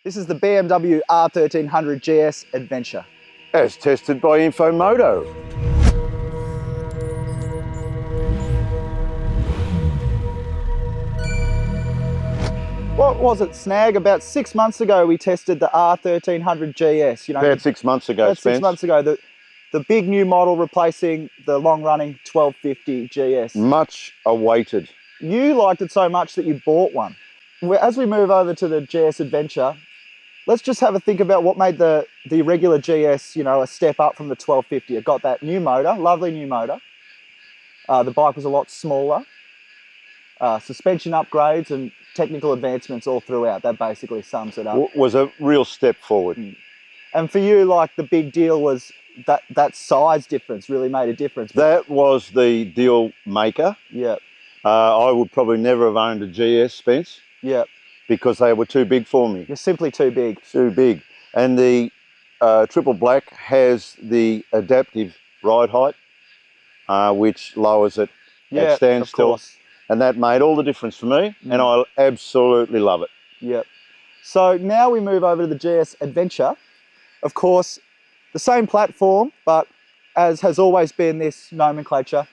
This is the BMW R1300 GS Adventure. As tested by Moto. What was it, Snag? About 6 months ago we tested the R1300 GS. You know, about 6 months ago, about Spence. 6 months ago, the big new model replacing the long-running 1250 GS. Much awaited. You liked it so much that you bought one. As we move over to the GS Adventure, let's just have a think about what made the regular GS, you know, a step up from the 1250. It got that new motor, lovely new motor. The bike was a lot smaller. Suspension upgrades and technical advancements all throughout. That basically sums it up. Was a real step forward. And for you, like, the big deal was that size difference really made a difference. That was the deal maker. Yeah. I would probably never have owned a GS, Spence. Yeah. Because they were too big for me. You're simply too big. Too big. And the triple black has the adaptive ride height, which lowers it at standstill. Of course. And that made all the difference for me, and I absolutely love it. Yep. So now we move over to the GS Adventure. Of course, the same platform, but as has always been this nomenclature,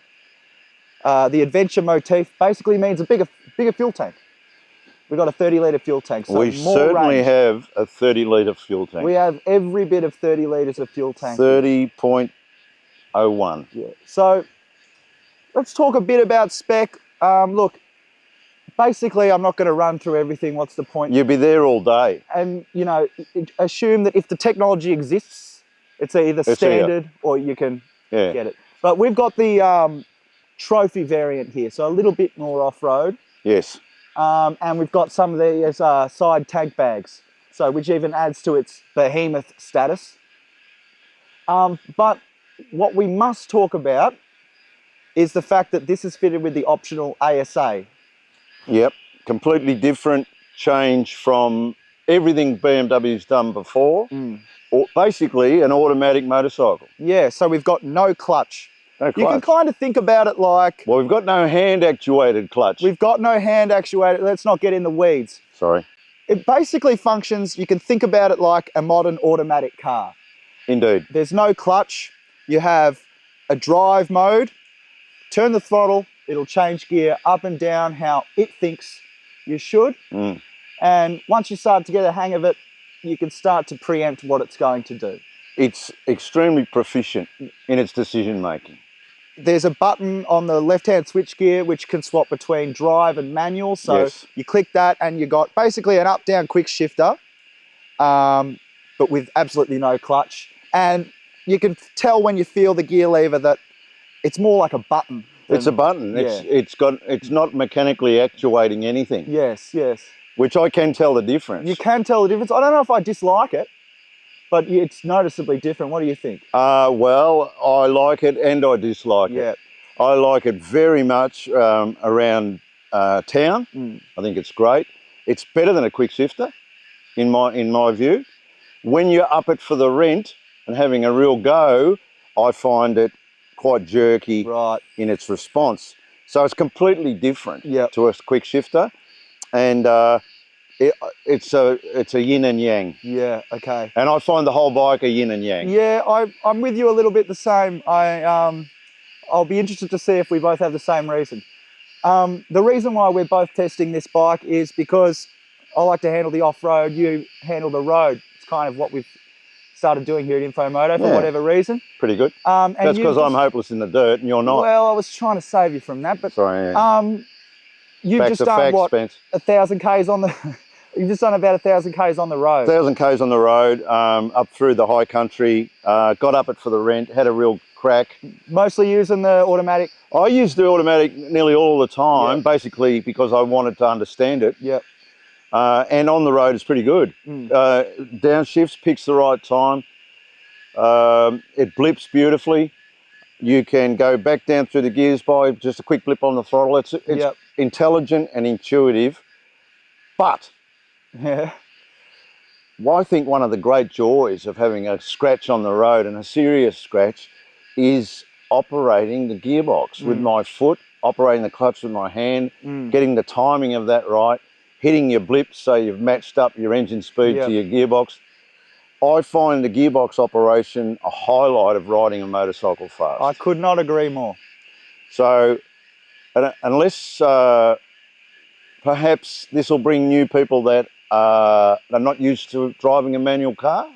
the Adventure motif basically means a bigger fuel tank. We've got a 30-litre fuel tank. So we certainly have a 30-litre fuel tank. We have every bit of 30 litres of fuel tank. 30.01. Yeah. So let's talk a bit about spec. Look, basically, I'm not going to run through everything. What's the point? You'll be there all day. And, you know, assume that if the technology exists, it's either standard or you can get it. But we've got the trophy variant here, so a little bit more off-road. Yes. And we've got some of these side tank bags, so which even adds to its behemoth status. But what we must talk about is the fact that this is fitted with the optional ASA. Yep, completely different change from everything BMW's done before. Or basically an automatic motorcycle. Yeah, so we've got no clutch. No clutch. You can kind of think about it like... Well, we've got no hand-actuated clutch. We've got no hand-actuated... Let's not get in the weeds. Sorry. It basically functions, you can think about it like a modern automatic car. Indeed. There's no clutch. You have a drive mode. Turn the throttle, it'll change gear up and down how it thinks you should. And once you start to get a hang of it, you can start to preempt what it's going to do. It's extremely proficient in its decision making. There's a button on the left-hand switch gear which can swap between drive and manual. So you click that and you got basically an up-down quick shifter, but with absolutely no clutch. And you can tell when you feel the gear lever that it's more like a button. It's a button. It's not mechanically actuating anything. Yes, yes. Which I can tell the difference. You can tell the difference. I don't know if I dislike it, but it's noticeably different. What do you think? Well, I like it and I dislike it. I like it very much around town. I think it's great. It's better than a quick shifter, in my view. When you're up it for the rent and having a real go, I find it quite jerky in its response. So it's completely different to a quick shifter, and it's a yin and yang. Yeah, okay. And I find the whole bike a yin and yang. Yeah, I'm with you a little bit the same. I'll be interested to see if we both have the same reason. The reason why we're both testing this bike is because I like to handle the off-road, you handle the road. It's kind of what we've started doing here at Moto for whatever reason. Pretty good. That's because I'm hopeless in the dirt and you're not. Well, I was trying to save you from that, but sorry. You've just done what, 1,000 Ks on the... You've just done about 1,000 Ks on the road. 1,000 Ks on the road, up through the high country, got up it for the rent, had a real crack. Mostly using the automatic? I use the automatic nearly all the time, basically because I wanted to understand it. And on the road it's pretty good. Downshifts, picks the right time. It blips beautifully. You can go back down through the gears by just a quick blip on the throttle. It's intelligent and intuitive, but I think one of the great joys of having a scratch on the road, and a serious scratch, is operating the gearbox with my foot, operating the clutch with my hand, getting the timing of that right, hitting your blips, so you've matched up your engine speed to your gearbox. I find the gearbox operation a highlight of riding a motorcycle fast. I could not agree more. So unless perhaps this will bring new people that are not used to driving a manual car,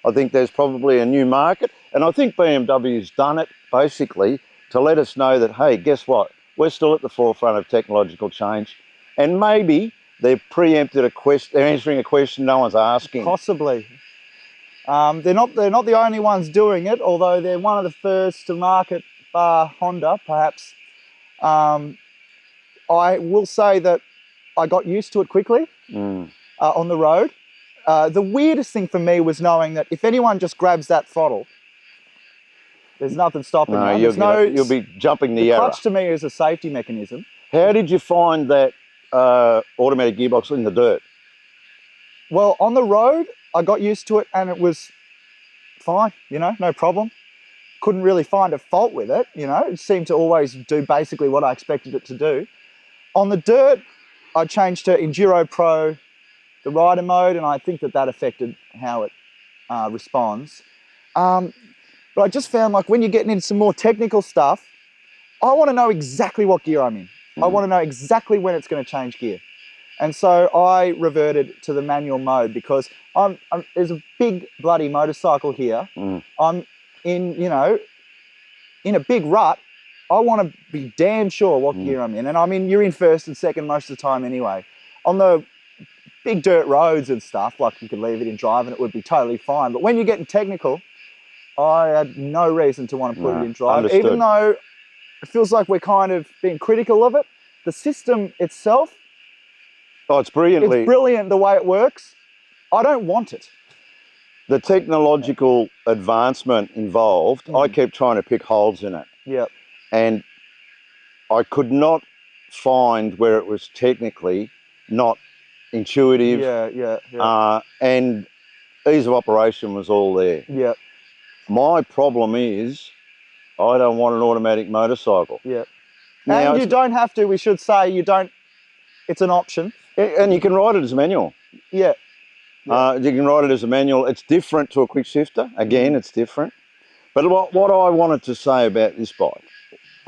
I think there's probably a new market. And I think BMW's done it basically to let us know that, hey, guess what? We're still at the forefront of technological change. And maybe they've preempted a question, they're answering a question no one's asking. Possibly. They're not the only ones doing it, although they're one of the first to market, bar Honda, perhaps. I will say that I got used to it quickly on the road. The weirdest thing for me was knowing that if anyone just grabs that throttle, there's nothing stopping you. You'll be jumping the arrow. The clutch to me is a safety mechanism. How did you find that automatic gearbox in the dirt? Well, on the road, I got used to it and it was fine, no problem. Couldn't really find a fault with it, It seemed to always do basically what I expected it to do. On the dirt, I changed to Enduro Pro, the rider mode, and I think that affected how it responds. But I just found, like, when you're getting into some more technical stuff, I want to know exactly what gear I'm in. I want to know exactly when it's going to change gear. And so I reverted to the manual mode because there's a big bloody motorcycle here. I'm in, in a big rut. I want to be damn sure what gear I'm in. And you're in first and second most of the time anyway. On the big dirt roads and stuff, like you could leave it in drive and it would be totally fine. But when you're getting technical, I had no reason to want to put it in drive. Understood. Even though it feels like we're kind of being critical of it, the system itself, it's brilliant the way it works. I don't want it. The technological advancement involved, I kept trying to pick holes in it. Yeah. And I could not find where it was technically not intuitive. Yeah. And ease of operation was all there. Yeah. My problem is I don't want an automatic motorcycle. Yeah. Now, and you don't have to, we should say, it's an option. And you can ride it as a manual. Yeah. You can ride it as a manual. It's different to a quick shifter. Again, it's different. But what I wanted to say about this bike,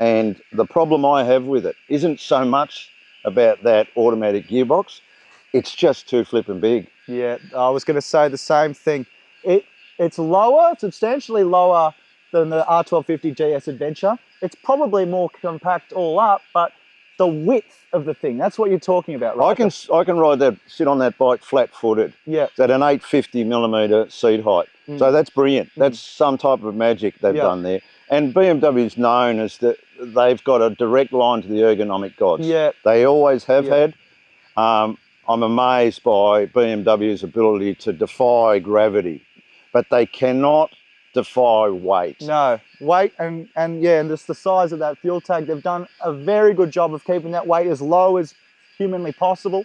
and the problem I have with it, isn't so much about that automatic gearbox. It's just too flipping big. Yeah, I was going to say the same thing. It's lower, substantially lower than the R1300 GS Adventure. It's probably more compact all up, but the width of the thing, that's what you're talking about, right? I can ride that, sit on that bike flat-footed. Yeah. It's at an 850mm seat height. So that's brilliant. That's some type of magic they've done there. And BMW's known as that they've got a direct line to the ergonomic gods. Yeah. They always have had. I'm amazed by BMW's ability to defy gravity, but they cannot defy weight. No, weight and just the size of that fuel tank. They've done a very good job of keeping that weight as low as humanly possible.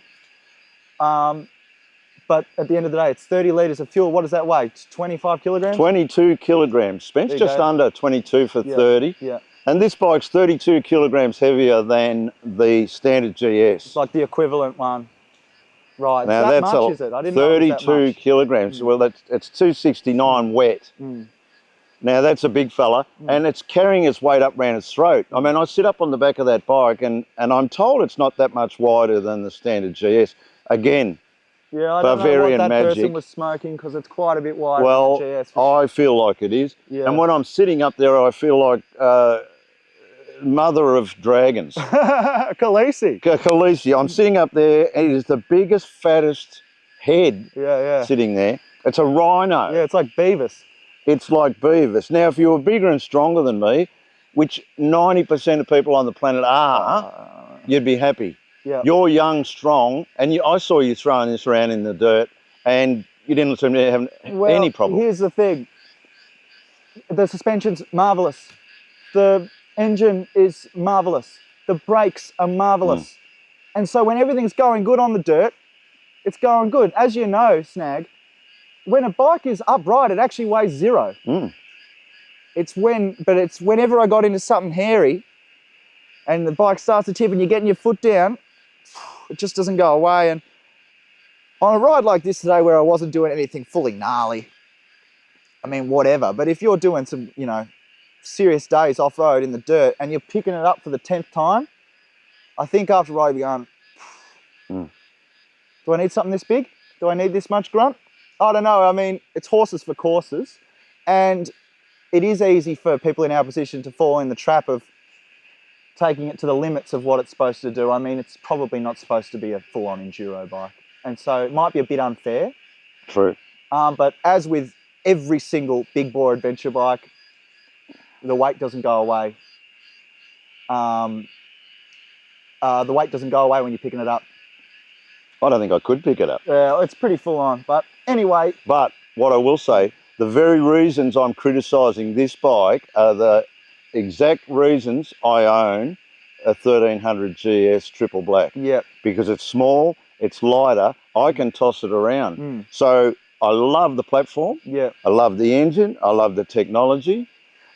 But at the end of the day, it's 30 litres of fuel. What does that weigh? It's 25 kilograms? 22 kilograms. Spence just under 22 for 30. Yeah. And this bike's 32 kilograms heavier than the standard GS. It's like the equivalent one. Right, now that much, is it? I didn't know it was that 32 much. Kilograms. Well, it's 269 wet. Now, that's a big fella, and it's carrying its weight up around its throat. I mean, I sit up on the back of that bike, and I'm told it's not that much wider than the standard GS. Again, yeah, I Bavarian don't know what that magic. person was smoking, because it's quite a bit wider well, than the GS. I feel like it is. Yeah. And when I'm sitting up there, I feel like mother of dragons. Khaleesi. Khaleesi. I'm sitting up there, and it is the biggest, fattest head sitting there. It's a rhino. Yeah, it's like Beavis. It's like Beavis. Now, if you were bigger and stronger than me, which 90% of people on the planet are, you'd be happy. Yeah. You're young, strong, and I saw you throwing this around in the dirt, and you didn't seem to have any problem. Here's the thing. The suspension's marvellous. The engine is marvellous. The brakes are marvellous. And so when everything's going good on the dirt, it's going good. As you know, Snag, when a bike is upright, it actually weighs 0. It's whenever I got into something hairy and the bike starts to tip and you're getting your foot down, it just doesn't go away. And on a ride like this today where I wasn't doing anything fully gnarly, I mean, whatever. But if you're doing some, you know, serious days off-road in the dirt and you're picking it up for the 10th time, I think after a ride you're going, do I need something this big? Do I need this much grunt? I don't know. I mean, it's horses for courses. And it is easy for people in our position to fall in the trap of taking it to the limits of what it's supposed to do. I mean, it's probably not supposed to be a full-on enduro bike. And so it might be a bit unfair. True. But as with every single big bore adventure bike, the weight doesn't go away. The weight doesn't go away when you're picking it up. I don't think I could pick it up. Yeah, it's pretty full on. But anyway. But what I will say, the very reasons I'm criticising this bike are the exact reasons I own a 1300 GS triple black. Yep. Because it's small, it's lighter, I can toss it around. So I love the platform. Yeah. I love the engine. I love the technology.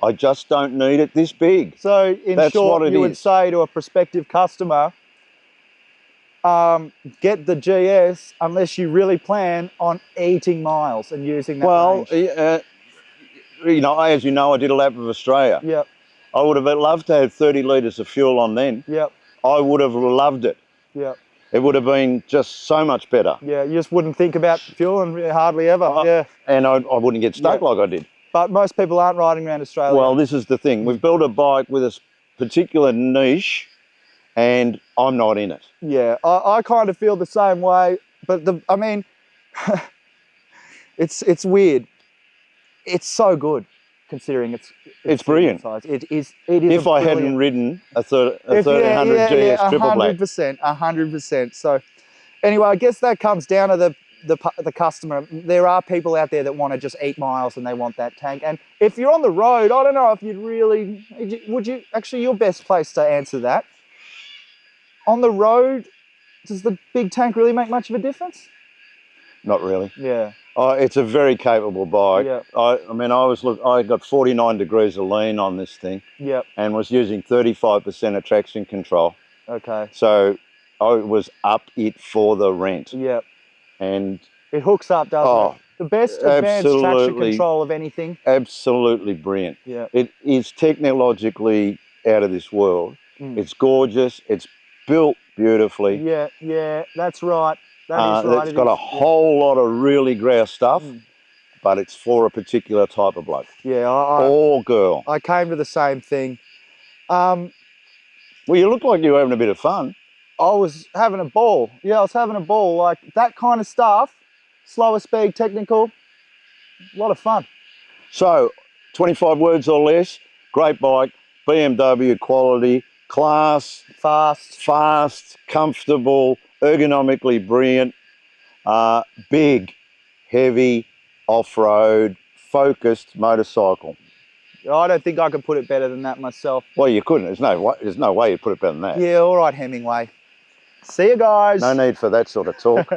I just don't need it this big. So in short, you would say to a prospective customer, get the GS unless you really plan on eating miles and using that range. You know, as you know, I did a lap of Australia. Yep. I would have loved to have 30 litres of fuel on then. Yep. I would have loved it. Yep. It would have been just so much better. Yeah, you just wouldn't think about fuel and hardly ever. Yeah. And I wouldn't get stuck like I did. But most people aren't riding around Australia. Well, this is the thing. We've built a bike with a particular niche and I'm not in it. Yeah, I kind of feel the same way. But I mean, it's weird. It's so good considering it's brilliant. size. It is. If I hadn't ridden a 1300 GS triple black. 100%. So anyway, I guess that comes down to the customer. There are people out there that want to just eat miles and they want that tank. And if you're on the road, I don't know if would you actually, your best place to answer that. On the road, does the big tank really make much of a difference? Not really. Yeah. It's a very capable bike. Yep. I mean, I got 49 degrees of lean on this thing. Yep. And was using 35% of traction control. Okay. So I was up it for the rent. Yep. And it hooks up, doesn't it? The best advanced traction control of anything. Absolutely brilliant. Yeah. It is technologically out of this world. It's gorgeous. It's built beautifully. Yeah, that's right. That is right. It's got a whole lot of really grouse stuff, but it's for a particular type of bloke. Yeah, or girl. I came to the same thing. Well, you look like you were having a bit of fun. I was having a ball. Yeah, I was having a ball. Like that kind of stuff, slower speed, technical, a lot of fun. So, 25 words or less, great bike, BMW quality, class, fast, comfortable, ergonomically brilliant, big, heavy, off-road, focused motorcycle. I don't think I could put it better than that myself. Well, you couldn't. There's no way you'd put it better than that. Yeah, all right, Hemingway. See you guys. No need for that sort of talk.